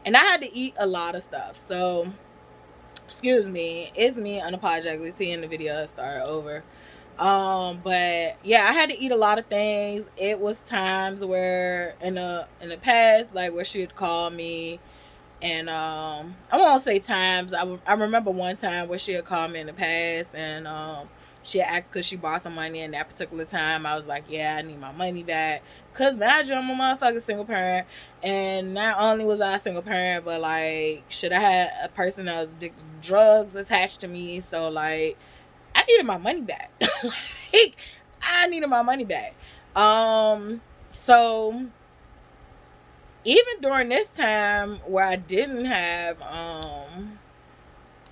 and I had to eat a lot of stuff. So, excuse me, it's me unapologetically seeing the video started over. But yeah, I had to eat a lot of things. It was times where in the past, like where she would call me, and I won't say times. I remember one time where she had called me in the past, and she had asked because she bought some money in that particular time. I was like, yeah, I need my money back. Cause imagine I'm a motherfucking single parent, and not only was I a single parent, but like, should I had a person that was addicted to drugs attached to me? So like, I needed my money back. Like, I needed my money back. So even during this time where I didn't have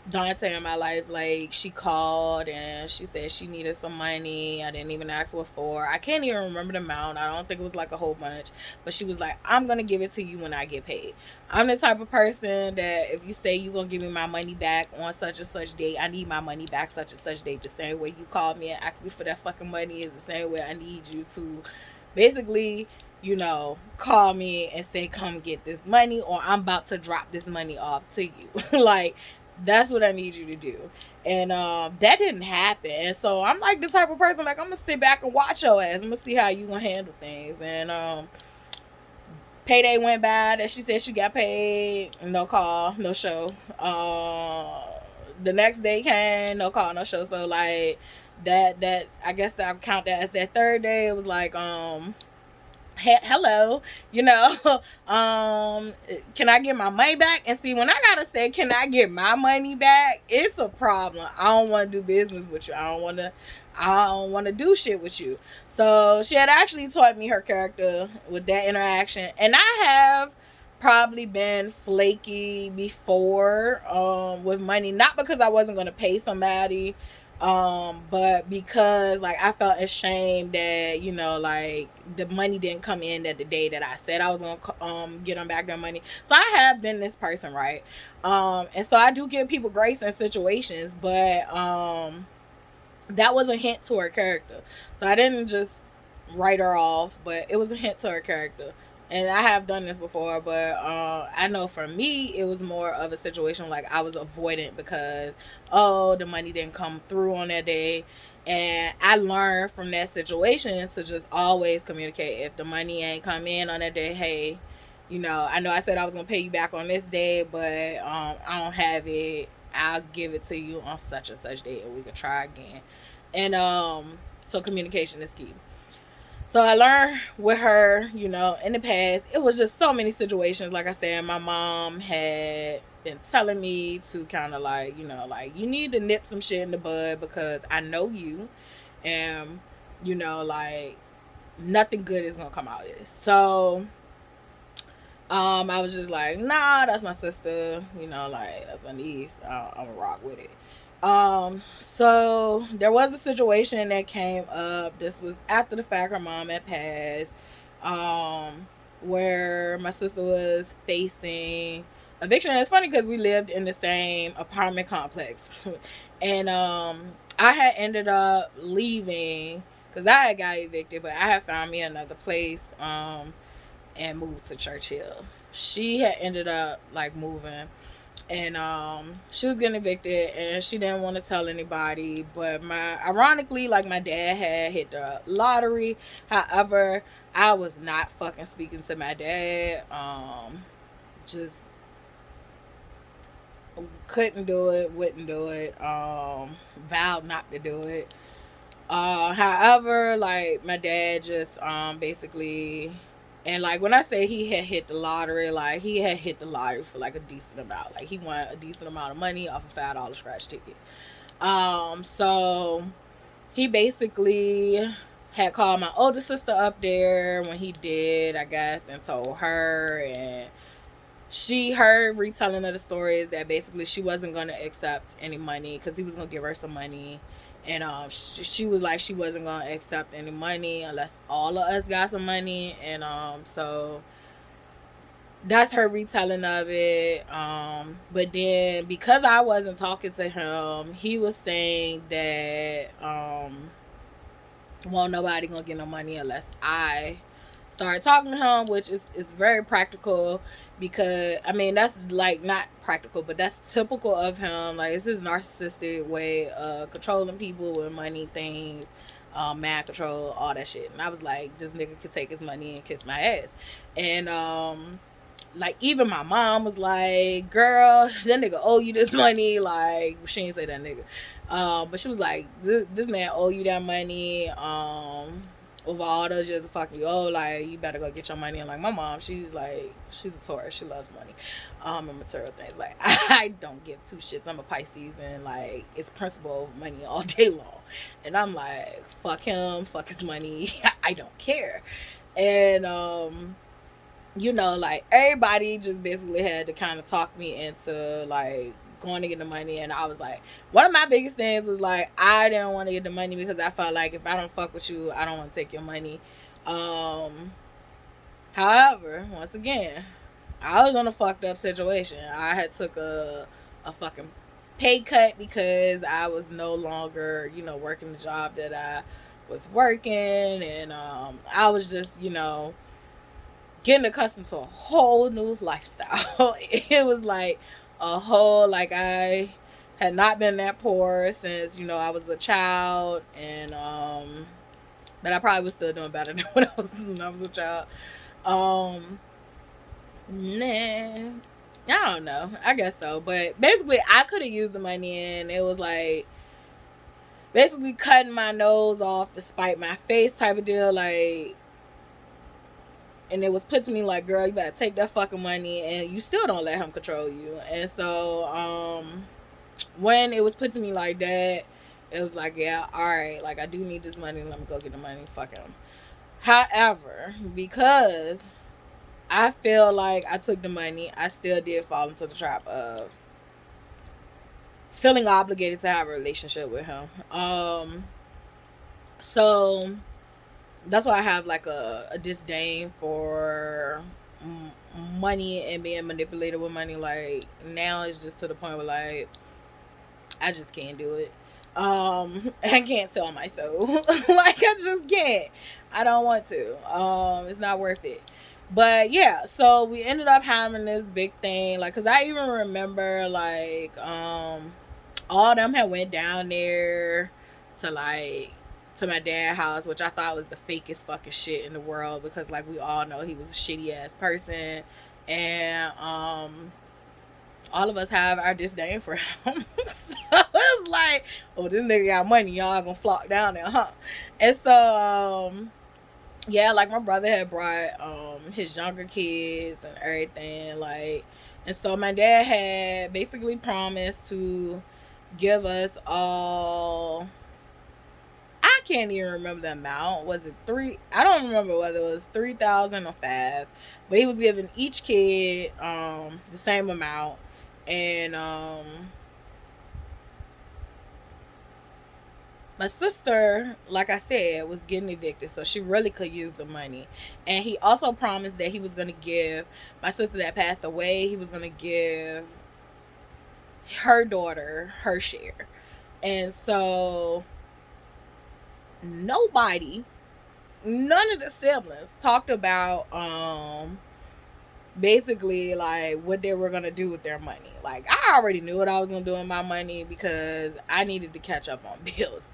Dante in my life, like, she called and she said she needed some money. I didn't even ask what for. I can't even remember the amount. I don't think it was like a whole bunch, but she was like, I'm gonna give it to you when I get paid. I'm the type of person that if you say you're gonna give me my money back on such and such date, I need my money back such and such date. The same way you called me and asked me for that fucking money is the same way I need you to basically, you know, call me and say, come get this money, or I'm about to drop this money off to you. Like, that's what I need you to do. And that didn't happen. And so I'm like the type of person, like, I'm gonna sit back and watch your ass. I'm gonna see how you gonna handle things. And payday went by that she said she got paid, no call, no show. The next day came, no call, no show. So like that I guess that I count that as that third day. It was like hello, you know, can I get my money back? And see, when I gotta say, can I get my money back, it's a problem. I don't want to do business with you. I don't want to do shit with you. So she had actually taught me her character with that interaction. And I have probably been flaky before with money, not because I wasn't going to pay somebody, but because like I felt ashamed that, you know, like the money didn't come in that the day that I said I was gonna get them back their money. So I have been this person, right? And so I do give people grace in situations, but that was a hint to her character. So I didn't just write her off, but it was a hint to her character. And I have done this before, but I know for me, it was more of a situation like I was avoidant because, oh, the money didn't come through on that day. And I learned from that situation to just always communicate. If the money ain't come in on that day, hey, you know I said I was going to pay you back on this day, but I don't have it. I'll give it to you on such and such day, and we could try again. And so communication is key. So I learned with her, you know, in the past, it was just so many situations. Like I said, my mom had been telling me to kind of like, you know, like, you need to nip some shit in the bud because I know you, and, you know, like, nothing good is going to come out of this. So I was just like, nah, that's my sister, you know, like, that's my niece. I'm gonna rock with it. So there was a situation that came up. This was after the fact her mom had passed, where my sister was facing eviction. And it's funny because we lived in the same apartment complex, and I had ended up leaving because I had got evicted, but I had found me another place, and moved to Churchill. She had ended up like moving, and she was getting evicted and she didn't want to tell anybody, but ironically, like, my dad had hit the lottery. However, I was not fucking speaking to my dad. Just couldn't do it, wouldn't do it, vowed not to do it. However, like, my dad just basically, and like when I say he had hit the lottery, like, he had hit the lottery for like a decent amount. Like, he won a decent amount of money off a $5 scratch ticket. So he basically had called my older sister up there when he did, I guess, and told her, and she heard retelling of the stories that basically she wasn't going to accept any money because he was going to give her some money. And she was like, she wasn't going to accept any money unless all of us got some money. And so that's her retelling of it. But then because I wasn't talking to him, he was saying that well, nobody going to get no money unless I started talking to him, which is very practical. because I mean that's like not practical, but that's typical of him. Like it's his narcissistic way of controlling people with money, things, mind control, all that shit. And I was like, this nigga could take his money and kiss my ass. And like even my mom was like, girl, that nigga owe you this money. Like she didn't say that nigga, but she was like, this man owe you that money. Over all those years of fucking you, oh, like you better go get your money. And like my mom, she's like, she's a Taurus, she loves money, and material things. Like I don't give two shits. I'm a Pisces, and like it's principle money all day long. And I'm like, fuck him, fuck his money. I don't care. And you know, like everybody just basically had to kind of talk me into like going to get the money. And I was like, one of my biggest things was like, I didn't want to get the money because I felt like if I don't fuck with you, I don't want to take your money. However, once again, I was in a fucked up situation. I had took a fucking pay cut because I was no longer, you know, working the job that I was working. And I was just, you know, getting accustomed to a whole new lifestyle. It was like a whole, like I had not been that poor since, you know, I was a child. And but I probably was still doing better than when I was a child. Nah, I don't know, I guess so. But basically I could have used the money, and it was like basically cutting my nose off to spite my face type of deal. Like, and it was put to me like, girl, you better take that fucking money, and you still don't let him control you. And so when it was put to me like that, it was like, yeah, all right, like I do need this money, let me go get the money, fuck him. However, because I feel like I took the money, I still did fall into the trap of feeling obligated to have a relationship with him. So that's why I have like a disdain for money and being manipulated with money. Like now it's just to the point where like I just can't do it. I can't sell my soul. Like I just can't. I don't want to. It's not worth it. But yeah, so we ended up having this big thing. Like, cause I even remember like all of them had went down there to like to my dad's house, which I thought was the fakest fucking shit in the world, because like we all know he was a shitty ass person. And all of us have our disdain for him. So it's like, oh, this nigga got money, y'all gonna flock down there, huh? And so yeah, like my brother had brought his younger kids and everything, like, and so my dad had basically promised to give us all, I can't even remember the amount. Was it three? I don't remember whether it was 3,000 or 5, but he was giving each kid the same amount. And my sister, like I said, was getting evicted, so she really could use the money. And he also promised that he was going to give my sister that passed away, he was going to give her daughter her share. And so nobody, none of the siblings talked about basically like what they were gonna do with their money. Like I already knew what I was gonna do with my money because I needed to catch up on bills.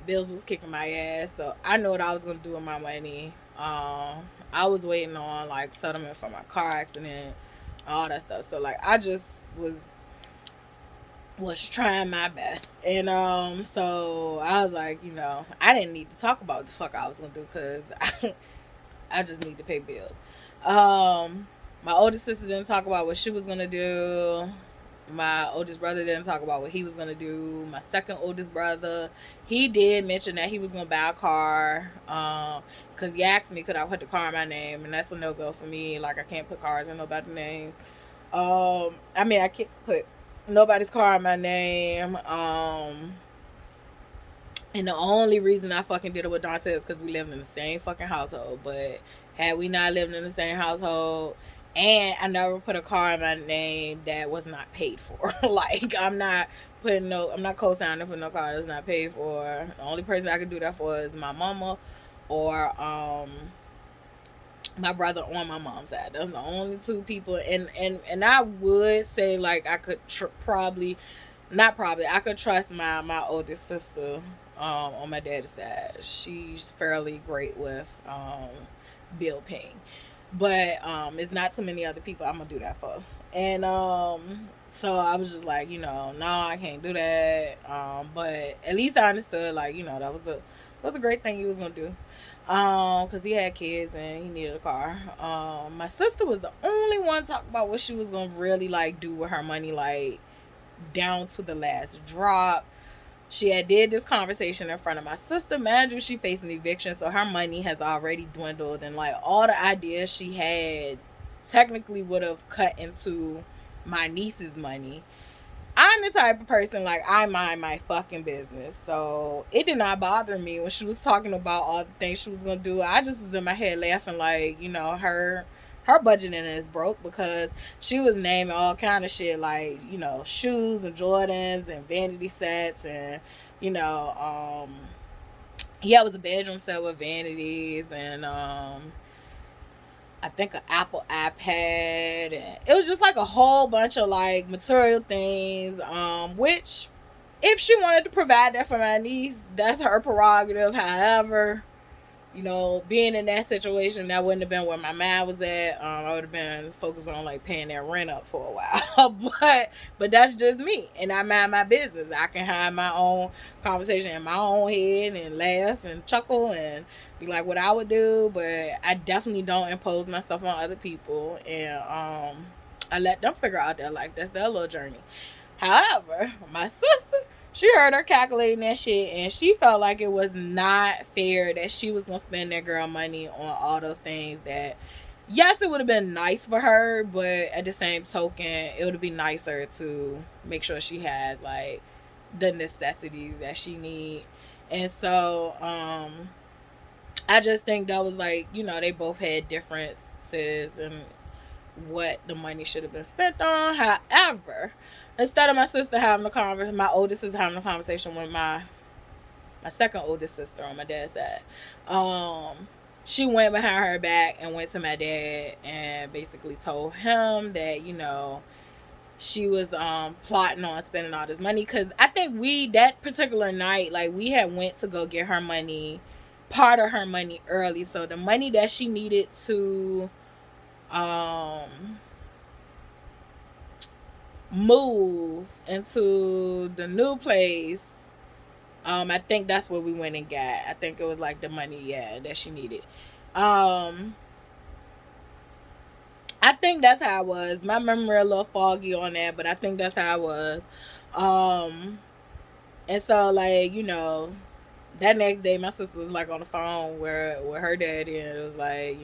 Bills was kicking my ass, so I know what I was gonna do with my money. I was waiting on like settlement for my car accident, all that stuff. So like I just was trying my best. And so I was like, you know, I didn't need to talk about what the fuck I was gonna do because I just need to pay bills. My oldest sister didn't talk about what she was gonna do. My oldest brother didn't talk about what he was gonna do. My second oldest brother, he did mention that he was gonna buy a car. Cause he asked me could I put the car in my name, and that's a no go for me. Like I can't put cars in nobody's name. I mean I can't put nobody's car in my name. And the only reason I fucking did it with Dante is because we lived in the same fucking household. But had we not lived in the same household, and I never put a car in my name that was not paid for. Like I'm not co-signing for no car that's not paid for. The only person I could do that for is my mama or my brother on my mom's side. Those are the only two people. And I would say, like, I could probably, not probably, I could trust my oldest sister on my daddy's side. She's fairly great with bill paying. But it's not too many other people I'm gonna do that for. And so I was just like, no, I can't do that. But at least I understood, like, that was a great thing he was gonna do. Cause he had kids and he needed a car. My sister was the only one talking about what she was gonna really like do with her money, like down to the last drop. She had did this conversation in front of my sister. Mind you, she facing eviction, so her money has already dwindled, and like all the ideas she had technically would have cut into my niece's money. I'm the type of person, like, I mind my fucking business. So it did not bother me when she was talking about all the things she was gonna do. I just was in my head laughing, like, her budgeting is broke, because she was naming all kind of shit, like, shoes and Jordans and vanity sets, and yeah, it was a bedroom set with vanities, and I think an Apple iPad, and it was just like a whole bunch of like material things, which if she wanted to provide that for my niece, that's her prerogative. However, being in that situation, that wouldn't have been where my mind was at. I would have been focused on like paying that rent up for a while. but that's just me, and I mind my business. I can have my own conversation in my own head and laugh and chuckle and be like what I would do, but I definitely don't impose myself on other people, and I let them figure out their life. That's their little journey. However, my sister, she heard her calculating that shit, and she felt like it was not fair that she was gonna spend that girl money on all those things that, yes, it would have been nice for her, but at the same token, it would be nicer to make sure she has like the necessities that she need. And so I just think that was like, they both had differences in what the money should have been spent on. However, instead of my sister having a conversation, my oldest is having a conversation with my second oldest sister on my dad's side. She went behind her back and went to my dad and basically told him that, she was plotting on spending all this money, because I think that particular night, like, we had went to go get her money, part of her money early, so the money that she needed to move into the new place, I think that's what we went and got. I think it was like the money, that she needed. I think that's how it was. My memory a little foggy on that, but I think that's how it was. And so, like, that next day, my sister was like on the phone with her daddy, and it was like,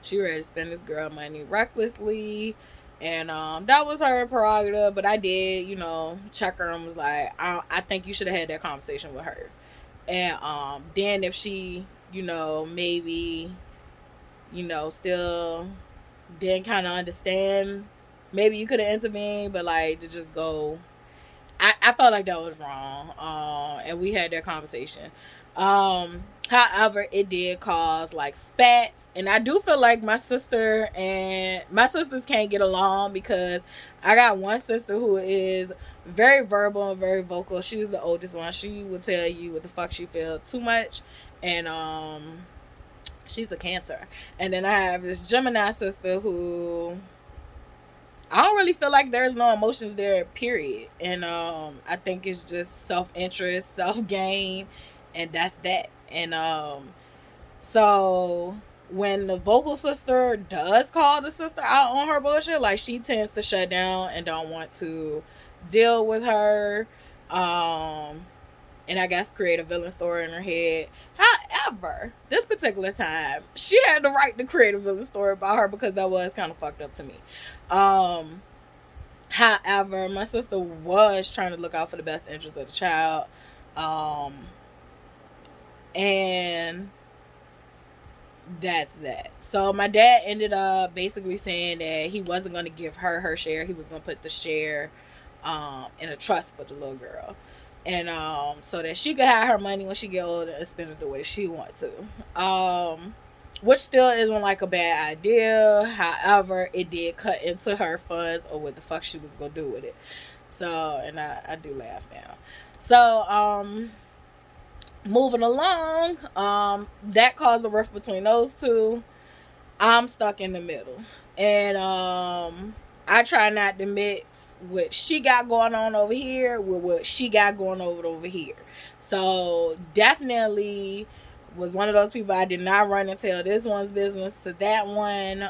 she ready to spend this girl money recklessly, and that was her prerogative. But I did, check her and was like, I think you should have had that conversation with her. And then if she, maybe, still didn't kind of understand, maybe you could have intervened, but like to just go, I felt like that was wrong. And we had that conversation. However, it did cause like spats, and I do feel like my sisters can't get along, because I got one sister who is very verbal and very vocal. She's the oldest one. She will tell you what the fuck she feels too much, and she's a Cancer. And then I have this Gemini sister who I don't really feel like there's no emotions there, period. And I think it's just self-interest, self-gain, and that's that. And so when the vocal sister does call the sister out on her bullshit, like, she tends to shut down and don't want to deal with her. And I guess create a villain story in her head. However, this particular time, she had the right to create a villain story about her, because that was kind of fucked up to me. However, my sister was trying to look out for the best interest of the child. And that's that. So my dad ended up basically saying that he wasn't going to give her share. He was going to put the share in a trust for the little girl. And so that she could have her money when she get older and spend it the way she wants to. which still isn't like a bad idea. However, it did cut into her funds or what the fuck she was gonna do with it. So, and I do laugh now. So, moving along, that caused a rift between those two. I'm stuck in the middle. And I try not to mix what she got going on over here with what she got going over here. So definitely was one of those people I did not run and tell this one's business to that one,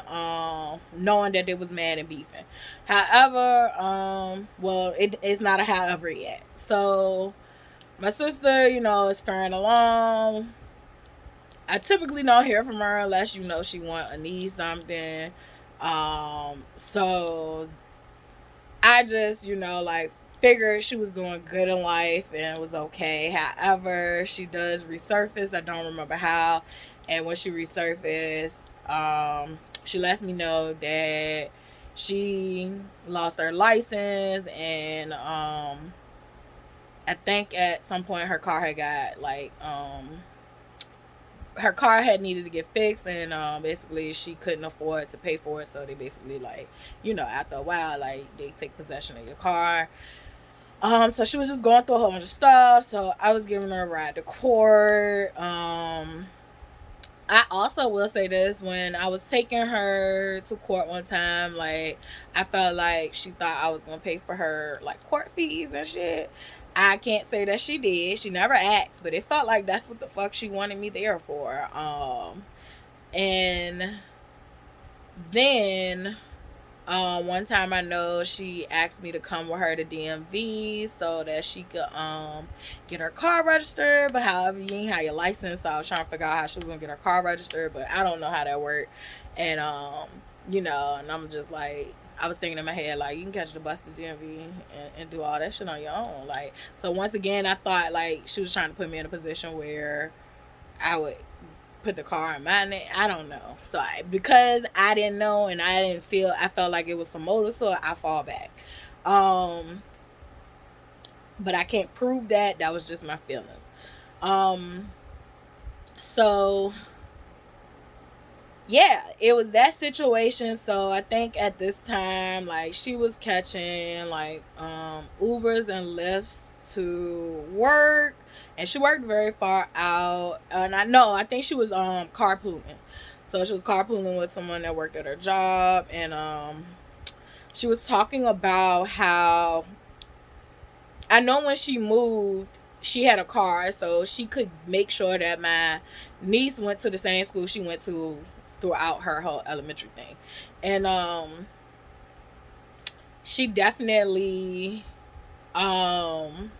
knowing that they was mad and beefing. However, well, it's not a however yet. So my sister, is faring along. I typically don't hear from her unless she want or need something. So I just like figured she was doing good in life and it was okay. However, she does resurface. I don't remember how, and when she resurfaced, she lets me know that she lost her license, and I think at some point her car had got her car had needed to get fixed, and basically she couldn't afford to pay for it, so they basically after a while they take possession of your car. So she was just going through a whole bunch of stuff, so I was giving her a ride to court. I also will say this, when I was taking her to court one time, I felt like she thought I was gonna pay for her court fees and shit. I can't say that she did. She never asked, but it felt like that's what the fuck she wanted me there for. And then one time I know she asked me to come with her to DMV so that she could get her car registered. But however, you ain't have your license, so I was trying to figure out how she was gonna get her car registered, but I don't know how that worked. And and I'm just I was thinking in my head, you can catch the bus to DMV and do all that shit on your own. So once again, I thought, she was trying to put me in a position where I would put the car in my name. I don't know. So because I didn't know and I felt like it was some motor, so I fall back. But I can't prove that. That was just my feelings. So yeah, it was that situation. So I think at this time, she was catching Ubers and Lyfts to work, and she worked very far out. And I think she was carpooling. So she was carpooling with someone that worked at her job, and she was talking about how, I know when she moved, she had a car, so she could make sure that my niece went to the same school she went to throughout her whole elementary thing. And she definitely, once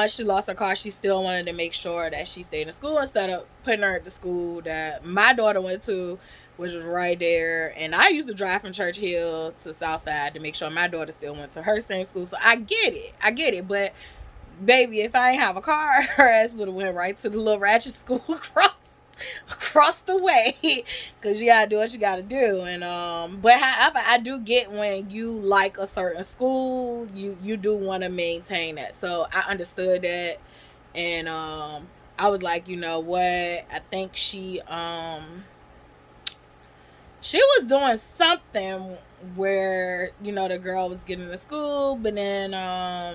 she lost her car, she still wanted to make sure that she stayed in school instead of putting her at the school that my daughter went to, which was right there. And I used to drive from Church Hill to Southside to make sure my daughter still went to her same school. So I get it. But baby, if I ain't have a car, her ass would have went right to the little ratchet school across the way, because you gotta do what you gotta do. And but however, I do get when you like a certain school, you do want to maintain that. So I understood that, and I was like, you know what, I think she was doing something where the girl was getting to school, but then I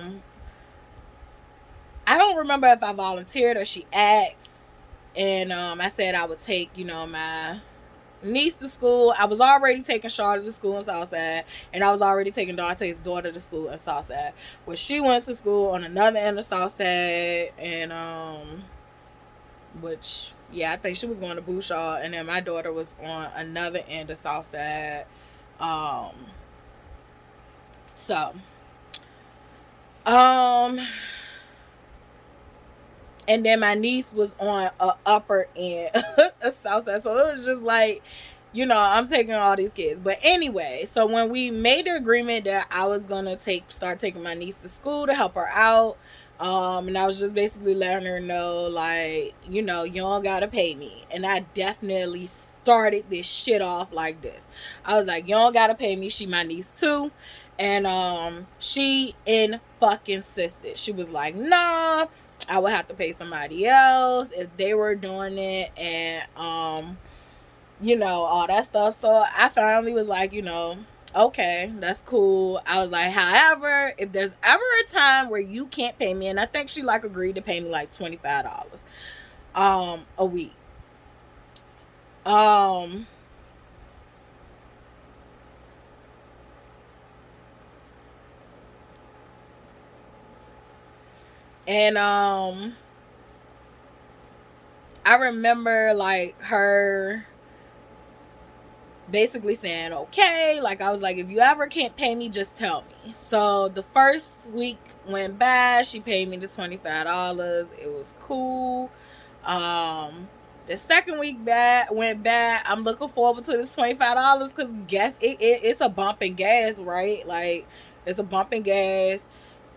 don't remember if I volunteered or she asked. And I said I would take, my niece to school. I was already taking Charlotte to school in Southside, and I was already taking Dante's daughter to school in Southside. Well, she went to school on another end of Southside, and which, yeah, I think she was going to Bouchard, and then my daughter was on another end of Southside. So, and then my niece was on a upper end of Southside. So it was just I'm taking all these kids. But anyway, so when we made the agreement that I was going to start taking my niece to school to help her out, and I was just basically letting her know, you don't got to pay me. And I definitely started this shit off like this. I was like, you don't got to pay me. She my niece too. And she fucking insisted. She was like, nah, I would have to pay somebody else if they were doing it, and all that stuff. So I finally was like, okay, that's cool. I was like, however, if there's ever a time where you can't pay me, and I think she like agreed to pay me like $25 a week. And I remember like her basically saying, okay, like I was like, if you ever can't pay me, just tell me. So the first week went by, she paid me the $25. It was cool. The second week went bad. I'm looking forward to this $25 because it's a bump in gas, right? Like it's a bump in gas.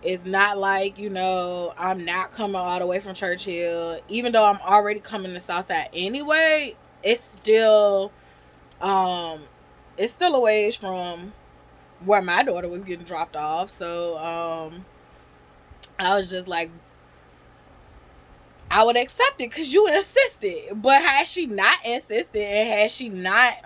It's not like, I'm not coming all the way from Churchill. Even though I'm already coming to Southside anyway, it's still a ways from where my daughter was getting dropped off. So I was just like, I would accept it because you insisted. But had she not insisted, and had she not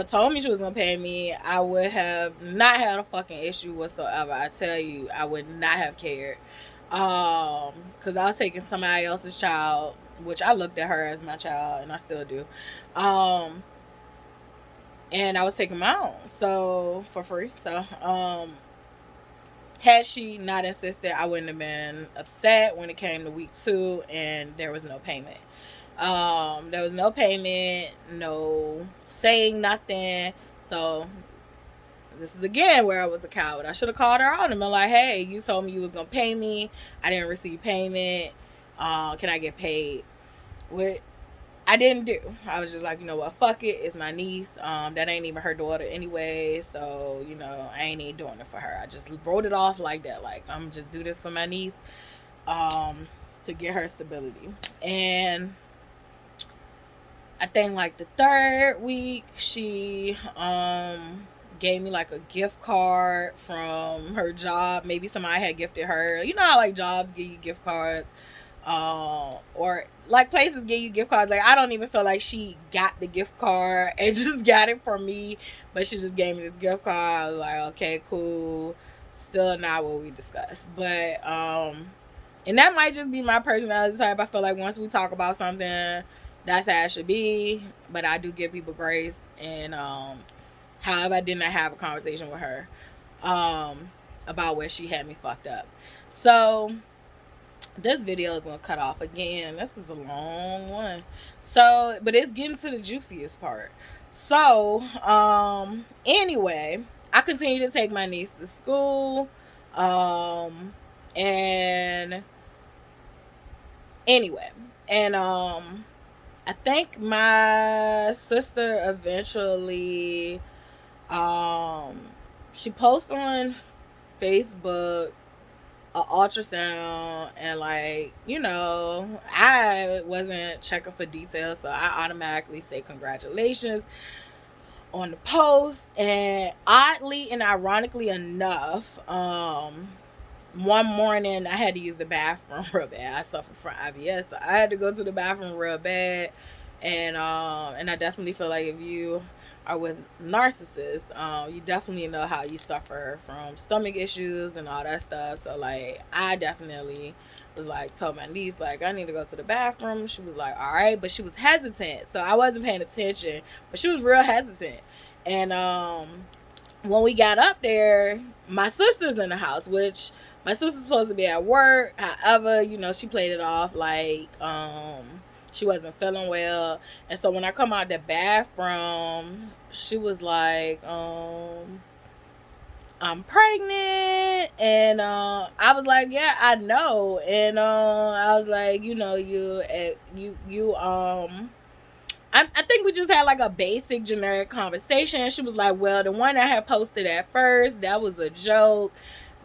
told me she was gonna pay me, I would have not had a fucking issue whatsoever. I tell you, I would not have cared. Because I was taking somebody else's child, which I looked at her as my child, and I still do. And I was taking my own, so for free. So had she not insisted, I wouldn't have been upset when it came to week 2 and there was no payment. There was no payment, no saying nothing. So this is again where I was a coward. I should have called her out and been like, hey, you told me you was gonna pay me. I didn't receive payment. Can I get paid? What I didn't do. I was just like, you know what, fuck it. It's my niece. That ain't even her daughter anyway. So, I ain't even doing it for her. I just wrote it off like that. Like, I'm just do this for my niece, to get her stability. And I think like the third week, she gave me like a gift card from her job. Maybe somebody had gifted her. You know how like jobs give you gift cards, or like places give you gift cards. Like I don't even feel like she got the gift card and just got it for me, but she just gave me this gift card. I was like, okay, cool. Still not what we discussed, but and that might just be my personality type. I feel like once we talk about something, that's how it should be. But I do give people grace. And however, I did not have a conversation with her about where she had me fucked up. So this video is gonna cut off again. This is a long one. So, but it's getting to the juiciest part. So anyway, I continue to take my niece to school. And anyway, and I think my sister eventually she posts on Facebook a ultrasound, and like, I wasn't checking for details, so I automatically say congratulations on the post. And oddly and ironically enough, one morning I had to use the bathroom real bad. I suffer from IBS, so I had to go to the bathroom real bad. And I definitely feel like if you are with narcissists, you definitely know how you suffer from stomach issues and all that stuff. So like I definitely was like, told my niece like, I need to go to the bathroom. She was like, all right, but she was hesitant, so I wasn't paying attention, but she was real hesitant. And when we got up there, my sister's in the house, which my sister's supposed to be at work. However, she played it off like she wasn't feeling well. And so when I come out the bathroom, she was like, I'm pregnant. And I was like, yeah, I know. And I was like, I think we just had like a basic generic conversation. She was like, well, the one I had posted at first, that was a joke.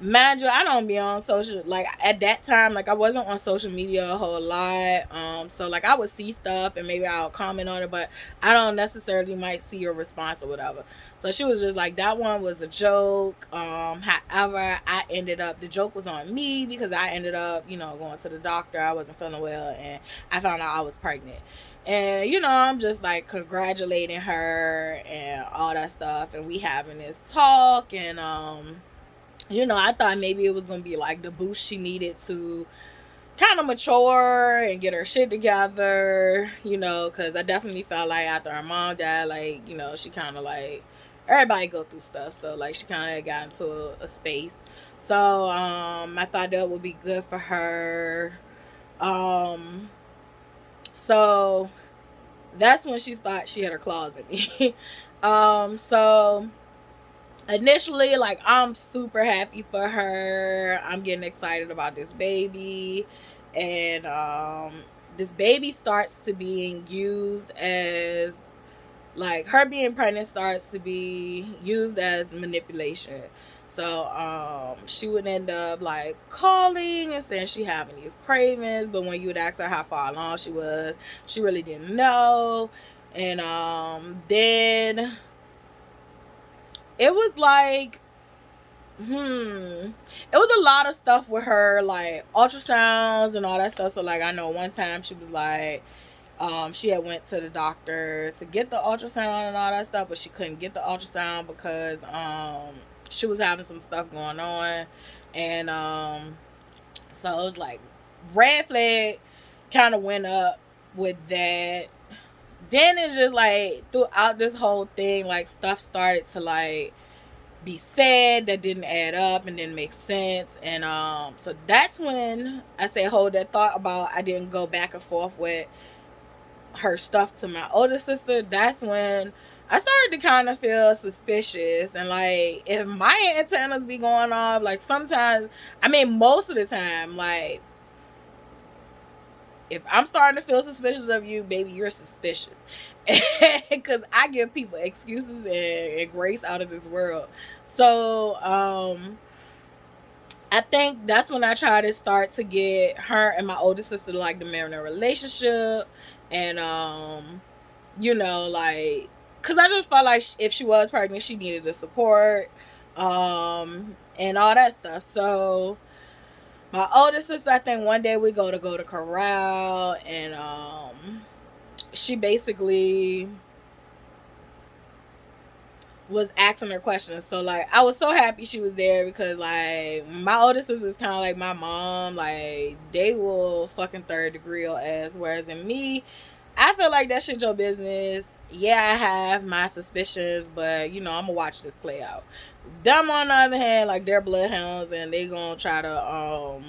Mind you, I don't be on social, like at that time, like I wasn't on social media a whole lot. So like I would see stuff and maybe I'll comment on it, but I don't necessarily might see your response or whatever. So she was just like, that one was a joke. However, I ended up, the joke was on me because I ended up, you know, going to the doctor. I wasn't feeling well and I found out I was pregnant. And you know, I'm just like congratulating her and all that stuff, and we having this talk, and you know, I thought maybe it was gonna be like the boost she needed to kind of mature and get her shit together, you know, because I definitely felt like after her mom died, like, you know, she kind of like, everybody go through stuff, so like she kind of got into a space. So I thought that would be good for her. So that's when she thought she had her claws in me. So initially, like, I'm super happy for her. I'm getting excited about this baby, and this baby starts to being used as, like, her being pregnant starts to be used as manipulation. So she would end up like calling and saying she having these cravings, but when you would ask her how far along she was, she really didn't know. And then it was like, it was a lot of stuff with her, like ultrasounds and all that stuff. So like, I know one time she was like, she had went to the doctor to get the ultrasound and all that stuff, but she couldn't get the ultrasound because she was having some stuff going on. And so it was like, red flag kind of went up with that. Then it's just like, throughout this whole thing, like stuff started to like be said that didn't add up and didn't make sense. And so that's when I said, hold that thought about, I didn't go back and forth with her stuff to my older sister. That's when I started to kind of feel suspicious. And like, if my antennas be going off, like sometimes, I mean most of the time, like if I'm starting to feel suspicious of you, baby, you're suspicious. Because I give people excuses and grace out of this world. So I think that's when I try to start to get her and my older sister to like demand a relationship. And you know, like, because I just felt like if she was pregnant, she needed the support and all that stuff. So my older sister, I think one day we go to Corral, and she basically was asking her questions. So like, I was so happy she was there because like my older sister is kind of like my mom. Like, they will fucking third degree your ass, whereas in me, I feel like that shit your business. Yeah, I have my suspicions, but you know, I'm gonna watch this play out. Them on the other hand, like, they're bloodhounds and they gonna try to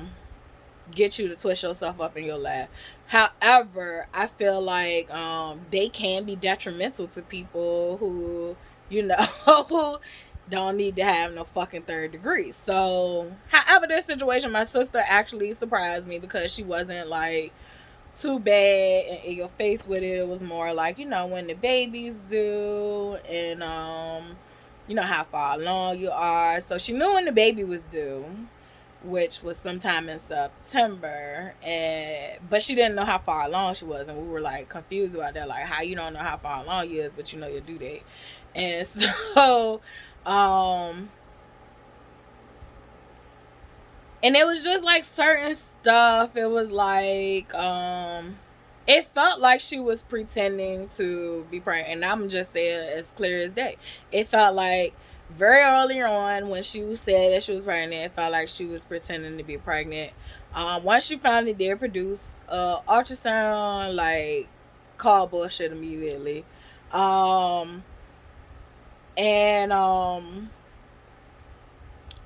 get you to twist yourself up in your lap. However, I feel like they can be detrimental to people who, you know, who don't need to have no fucking third degree. So, however, this situation, my sister actually surprised me because she wasn't like too bad and in your face with it. It was more like, you know, when the baby's due, and you know how far along you are. So she knew when the baby was due, which was sometime in September, but she didn't know how far along she was, and we were like confused about that, like, how you don't know how far along you is, but you know your due date. And so and it was just like certain stuff. It was like it felt like she was pretending to be pregnant, and I'm just saying as clear as day. It felt like very early on when she said that she was pregnant, it felt like she was pretending to be pregnant. Once she finally did produce ultrasound, like, call bullshit immediately. And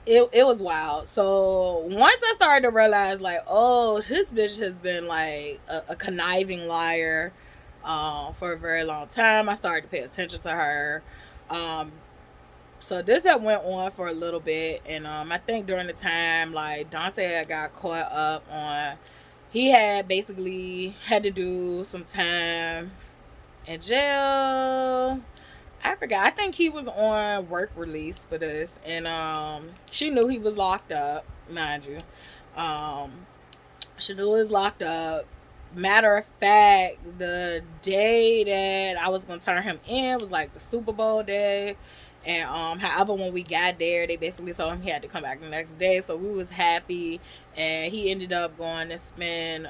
it was wild. So once I started to realize, like, oh, this bitch has been like a conniving liar for a very long time, I started to pay attention to her. So this had went on for a little bit, and I think during the time, like, Dante had got caught up on, he had basically had to do some time in jail. I forgot. I think he was on work release for this, and she knew he was locked up, mind you. Um, she knew he was locked up. Matter of fact, the day that I was gonna turn him in was like the Super Bowl day. And however, when we got there, they basically told him he had to come back the next day. So we was happy, and he ended up going to spend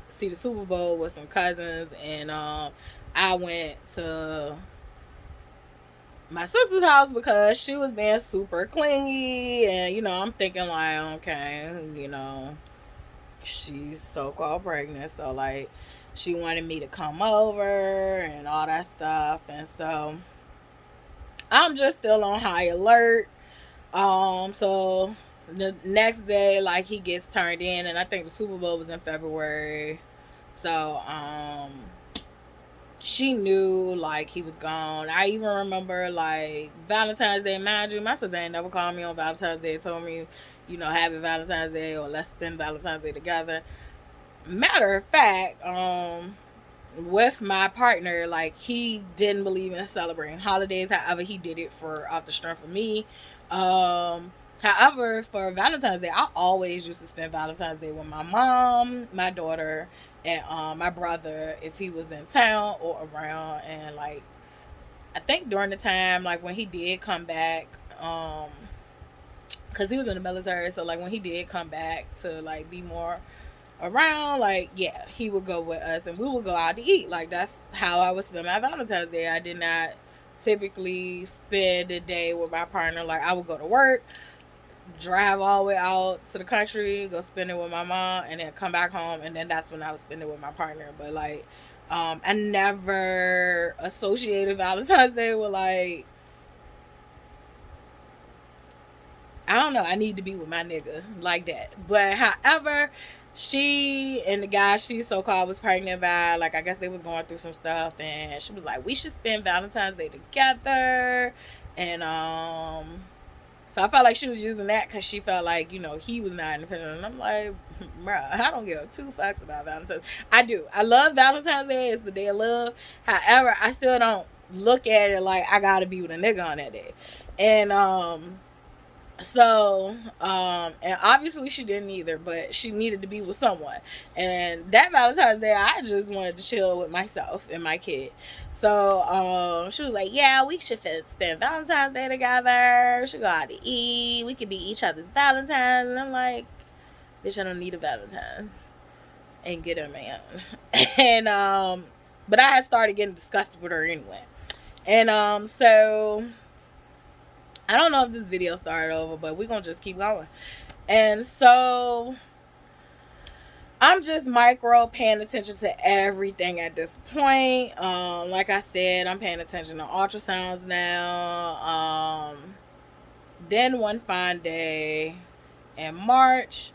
see the Super Bowl with some cousins, and I went to my sister's house because she was being super clingy, and I'm thinking like, okay, she's so-called pregnant, so like she wanted me to come over and all that stuff, and so I'm just still on high alert. So the next day, like, he gets turned in, and I think the Super Bowl was in February. So she knew like he was gone. I even remember like Valentine's Day, mind you, my sister ain't never called me on Valentine's Day, told me, happy Valentine's Day, or let's spend Valentine's Day together. Matter of fact, with my partner, like, he didn't believe in celebrating holidays. However, he did it for off the strength of me. However, for Valentine's Day, I always used to spend Valentine's Day with my mom, my daughter, and my brother if he was in town or around. And like, I think during the time like when he did come back, because he was in the military, so like when he did come back to like be more around, like, yeah, he would go with us and we would go out to eat. Like, that's how I would spend my Valentine's Day. I did not typically spend the day with my partner. Like, I would go to work, drive all the way out to the country, go spend it with my mom, and then come back home, and then that's when I would spend it with my partner. But like, I never associated Valentine's Day with like, I don't know, I need to be with my nigga like that. But however, she and the guy she so-called was pregnant by, like, I guess they was going through some stuff, and she was like, we should spend Valentine's Day together. And so I felt like she was using that because she felt like, he was not in the picture. And I'm like, bruh, I don't give two fucks about Valentine's. I do. I love Valentine's Day. It's the day of love. However, I still don't look at it like I gotta be with a nigga on that day. And so and obviously she didn't either, but she needed to be with someone. And that Valentine's Day, I just wanted to chill with myself and my kid. So she was like, yeah, we should spend Valentine's Day together, we should go out to eat, we could be each other's Valentines. And I'm like, bitch, I don't need a Valentine's, and get her man. And but I had started getting disgusted with her anyway. And so I don't know if this video started over, but we're going to just keep going. And so I'm just micro paying attention to everything at this point. Like I said, I'm paying attention to ultrasounds now. Then one fine day in March,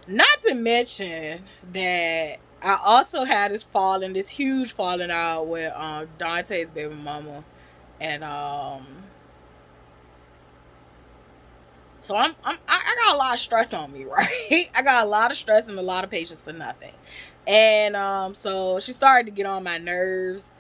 not to mention that I also had this huge falling out with Dante's baby mama. And so I got a lot of stress on me, right? I got a lot of stress and a lot of patience for nothing. And so she started to get on my nerves.